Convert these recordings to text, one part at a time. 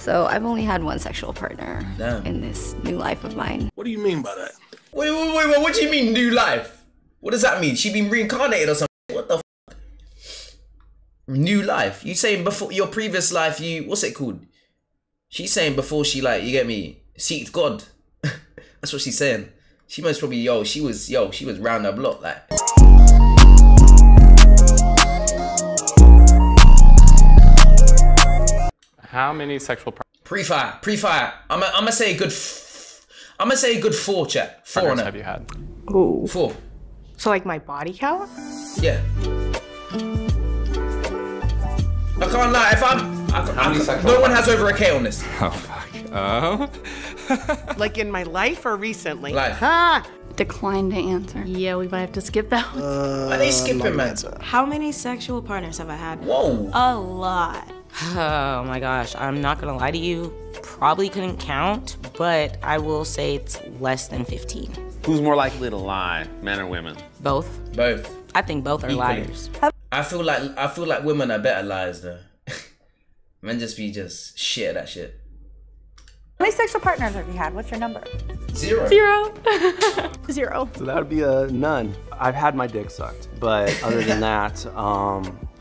So I've only had one sexual partner in this new life of mine. What do you mean by that? Wait, what do you mean new life? What does that mean? She been reincarnated or something? What the f? New life? You saying before your previous life you, what's it called? She's saying before she like, you get me, seeked God. That's what she's saying. She most probably, she was round the block like. How many sexual Pre-fire. I'm gonna say a good 4, chat. 4 on it. have you had? Ooh. 4. So like my body count? Yeah. I can't lie. No one has over a K on this. Oh fuck. Like in my life or recently? Life. Ah! Decline to answer. Yeah, we might have to skip that one. Why they skipping, man? How many sexual partners have I had? Whoa. A lot. Oh my gosh, I'm not gonna lie to you. Probably couldn't count, but I will say it's less than 15. Who's more likely to lie, men or women? Both. Both. I think both are Equally. liars. I feel like women are better liars though. Men just be shit at that shit. How many sexual partners have you had? What's your number? 0. 0. 0. So that would be a none. I've had my dick sucked, but other than that,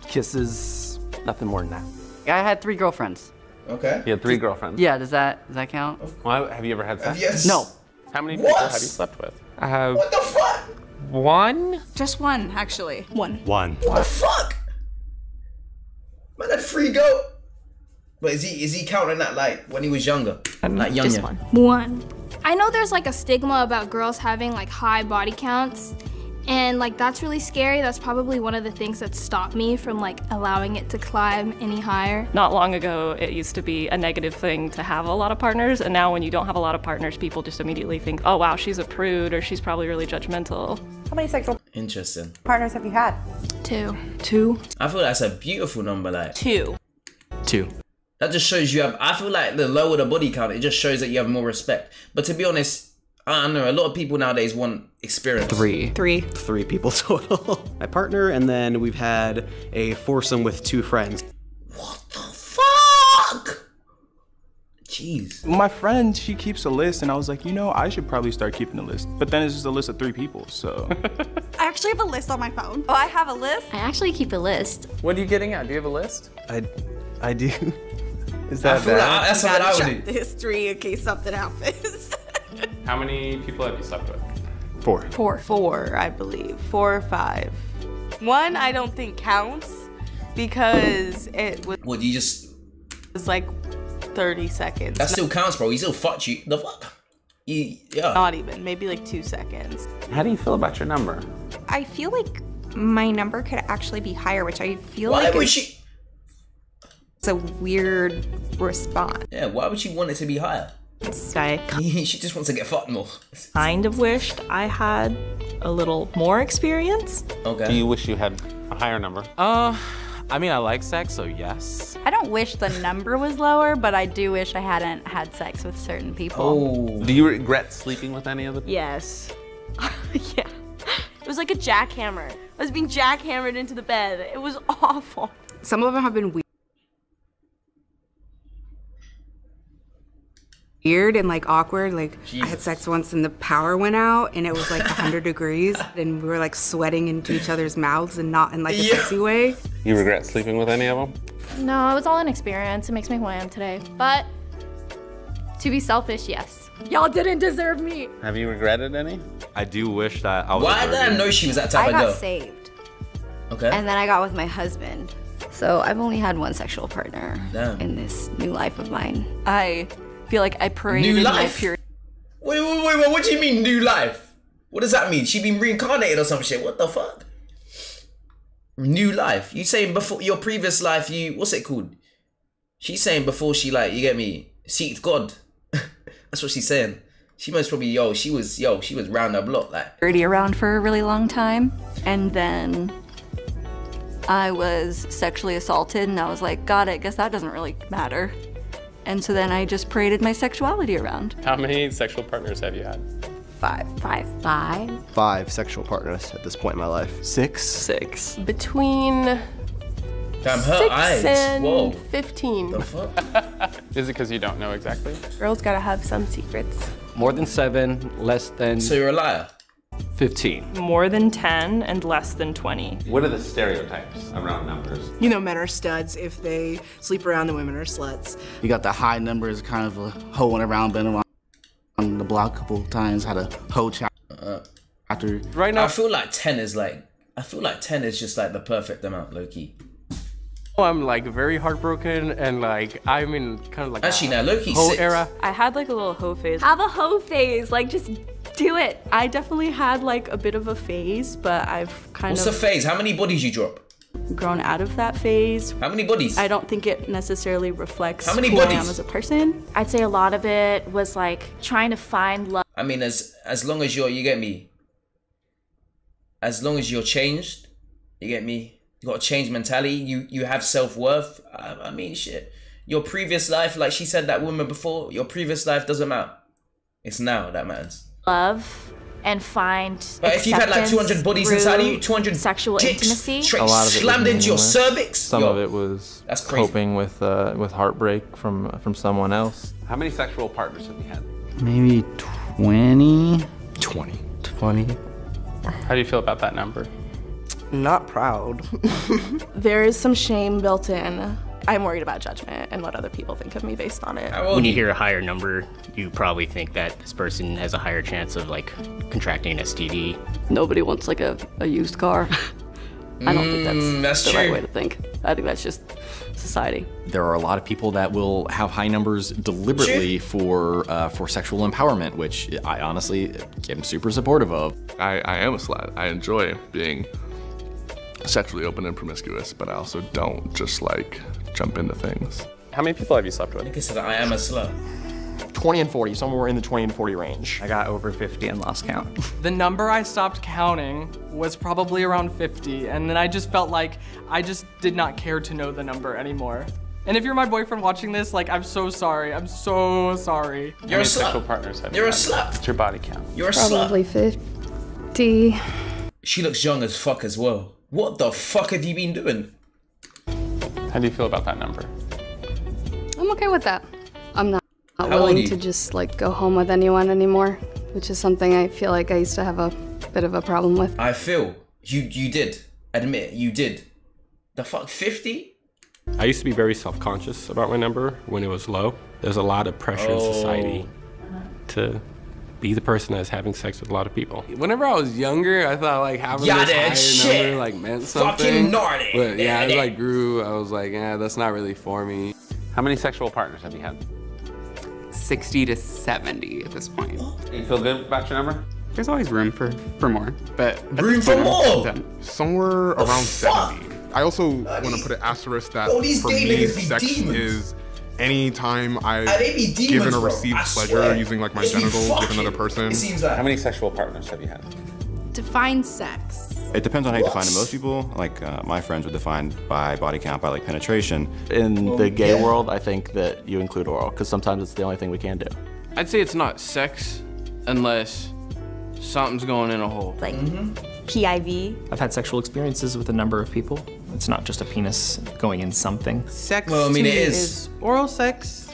kisses, nothing more than that. I had 3 girlfriends. Okay. You had 3 girlfriends? Yeah, does that count? Well, have you ever had sex? Yes. No. How many people have you slept with? I have What the fuck? 1. Just one, actually. One. One. What the fuck? Man had 3 go. But is he counting that like when he was younger? Like Just younger. one. I know there's like a stigma about girls having like high body counts, and like that's really scary. That's probably one of the things that stopped me from like allowing it to climb any higher. Not long ago, it used to be a negative thing to have a lot of partners, and now when you don't have a lot of partners, people just immediately think, oh wow, she's a prude, or she's probably really judgmental. How many sexual Interesting. partners have you had? 2. 2. I feel that's a beautiful number. Like 2. 2. that just shows you have. I feel like the lower the body count, it just shows that you have more respect. But to be honest, I don't know. A lot of people nowadays want experience. 3. 3. 3 people total. My partner, and then we've had a foursome with 2 friends. What the fuck? Jeez. My friend, she keeps a list, and I was like, I should probably start keeping a list. But then it's just a list of 3 people, so. I actually have a list on my phone. Oh, I have a list? I actually keep a list. What are you getting at? Do you have a list? I do. Is I that feel like bad? that's something I would Check do. the history in case something happens. How many people have you slept with? 4. 4, I believe. 4 or 5. 1 I don't think counts because it What, you just... was like 30 seconds. That still counts, bro. He still fucked you. The fuck? Yeah. Not even, maybe like 2 seconds. How do you feel about your number? I feel like my number could actually be higher, which I feel Why like would is she... it's a weird response. Yeah, why would she want it to be higher? I She just wants to get fucked more. kind of wished I had a little more experience. Okay. Do you wish you had a higher number? I mean, I like sex, so yes. I don't wish the number was lower, but I do wish I hadn't had sex with certain people. Oh. Do you regret sleeping with any of them? Yes. Yeah. It was like a jackhammer. I was being jackhammered into the bed. It was awful. Some of them have been weird and like awkward. Like I had sex once and the power went out and it was like 100 degrees and we were like sweating into each other's mouths and not in like a sexy way. You regret sleeping with any of them? No, it was all an experience. It makes me who I am today. But to be selfish, yes. Y'all didn't deserve me. Have you regretted any? I do wish that I was. Why did I know she was that type I of got girl? saved. Okay. And then I got with my husband. So I've only had one sexual partner in this new life of mine. I feel like I paraded New my life? period. Wait, what do you mean new life? What does that mean? She been reincarnated or some shit? What the fuck? New life? You saying before your previous life you, what's it called? She's saying before she like, you get me, seeked God. That's what she's saying. She most probably, she was round the block like. Already around for a really long time. And then I was sexually assaulted and I was like, God, I guess that doesn't really matter. And so then I just paraded my sexuality around. How many sexual partners have you had? 5. 5 sexual partners at this point in my life. 6. Six. Between Damn, her 6 eyes. and Whoa. 15. The fuck? Is it because you don't know exactly? Girls gotta have some secrets. More than 7, less than. So you're a liar. 15. More than 10 and less than 20. What are the stereotypes around numbers? You know, men are studs if they sleep around, the women are sluts. You got the high numbers, kind of a hoeing around, been around on the block a couple times, had a hoe chapter. Right now, I feel like 10 is like, I feel like 10 is just like the perfect amount, low-key. I'm like very heartbroken and like I'm in kind of like Actually, now Loki's whole 6. era. I had like a little hoe phase. Have a hoe phase, like just do it. I definitely had like a bit of a phase, but I've kind What's of the phase? How many bodies you drop? grown out of that phase. How many bodies? I don't think it necessarily reflects How many who I bodies? am as a person. I'd say a lot of it was like trying to find love. I mean, as long as you get me. As long as you're changed, you get me. You got a changed mentality. You have self-worth. I mean, shit. Your previous life, like she said, that woman before, your previous life doesn't matter. It's now that matters. Love and find But if you've had like 200 bodies inside of you, 200 sexual dicks intimacy, straight A lot of it was slammed into your meaningless. cervix. Some Yo, of it was that's crazy. coping with heartbreak from someone else. How many sexual partners have you had? Maybe 20? 20. How do you feel about that number? Not proud. There is some shame built in. I'm worried about judgment and what other people think of me based on it. When you hear a higher number, you probably think that this person has a higher chance of like contracting an STD. Nobody wants like a used car. I don't think that's the right true. way to think. I think that's just society. There are a lot of people that will have high numbers deliberately for sexual empowerment, which I honestly am super supportive of. I am a slut. I enjoy being sexually open and promiscuous, but I also don't just like jump into things. How many people have you slept with? Like I said, I am a slut. 20 and 40, somewhere in the 20 and 40 range. I got over 50 and lost count. The number I stopped counting was probably around 50, and then I just felt like I just did not care to know the number anymore. And if you're my boyfriend watching this, like, I'm so sorry. I'm so sorry. You're a sexual slut. partners have You're you a had? slut. What's your body count? You're a slut. Probably 50. She looks young as fuck as well. What the fuck have you been doing? How do you feel about that number? I'm okay with that. I'm not How old are willing you? to just like go home with anyone anymore, which is something I feel like I used to have a bit of a problem with. I feel you did. Admit you did. The fuck, 50? I used to be very self-conscious about my number when it was low. There's a lot of pressure in society to be the person that's having sex with a lot of people. Whenever I was younger, I thought like having Yeah, this that higher shit. number like meant Fucking something. gnarly. But yeah, as Yeah. I grew, I was like, yeah, that's not really for me. How many sexual partners have you had? 60 to 70 at this point. You feel good about your number? There's always room for more, but at Room this for point, I'm more? done. Somewhere around 70. I also want to put an asterisk that Yo, these for gay me, niggas be sex demons. is any time I've They be demons, given or bro. received I pleasure swear. using like my They be genitals with fucking. another person. It seems like. How many sexual partners have you had? Define sex. It depends on how you define it. Most people, like my friends, would define by body count, by like penetration. In the gay world, I think that you include oral, because sometimes it's the only thing we can do. I'd say it's not sex unless something's going in a hole. Like PIV. I've had sexual experiences with a number of people. It's not just a penis going in something. Sex Well, I mean, to it me is. oral sex.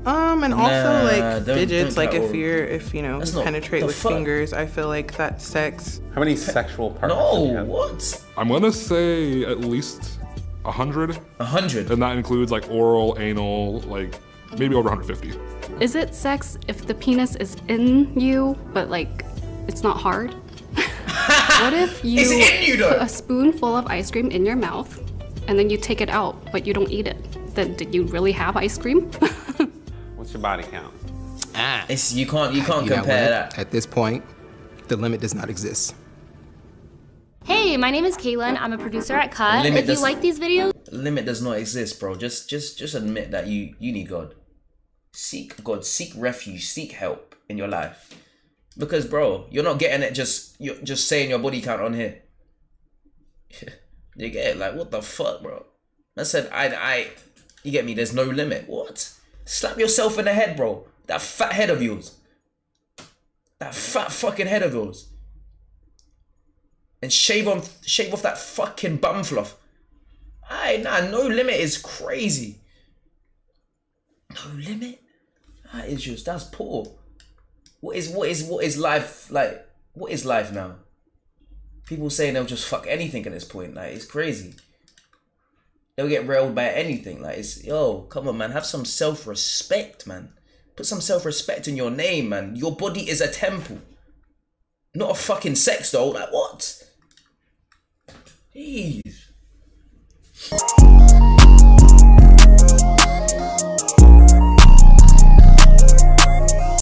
And also Nah, like don't digits, like count if you know, That's not- penetrate the with fuck? fingers, I feel like that's sex. How many sexual partners have you No, had? what? I'm gonna say at least 100. 100? And that includes like oral, anal, like maybe over 150. Is it sex if the penis is in you, but like it's not hard? What if you, It's in you, though. put a spoonful of ice cream in your mouth and then you take it out, but you don't eat it? Then did you really have ice cream? What's your body count? It's you can't You know compare what? that. At this point, the limit does not exist. Hey, my name is Kaylin. I'm a producer at Cut. Limit If you does- like these videos, Limit does not exist, bro. Just admit that you need God. Seek God. Seek refuge. Seek help in your life. Because, bro, you're not getting it you're just saying your body count on here. You get it? Like, what the fuck, bro? I said, you get me? There's no limit. What? Slap yourself in the head, bro. That fat head of yours. That fat fucking head of yours. And shave off that fucking bum fluff. Nah, no limit is crazy. No limit? That is just, that's poor. What is life like? What is life now? People saying they'll just fuck anything at this point. Like, it's crazy. They'll get railed by anything. Like, it's, yo, come on, man. Have some self-respect, man. Put some self-respect in your name, man. Your body is a temple. Not a fucking sex doll. Like, what? Jeez.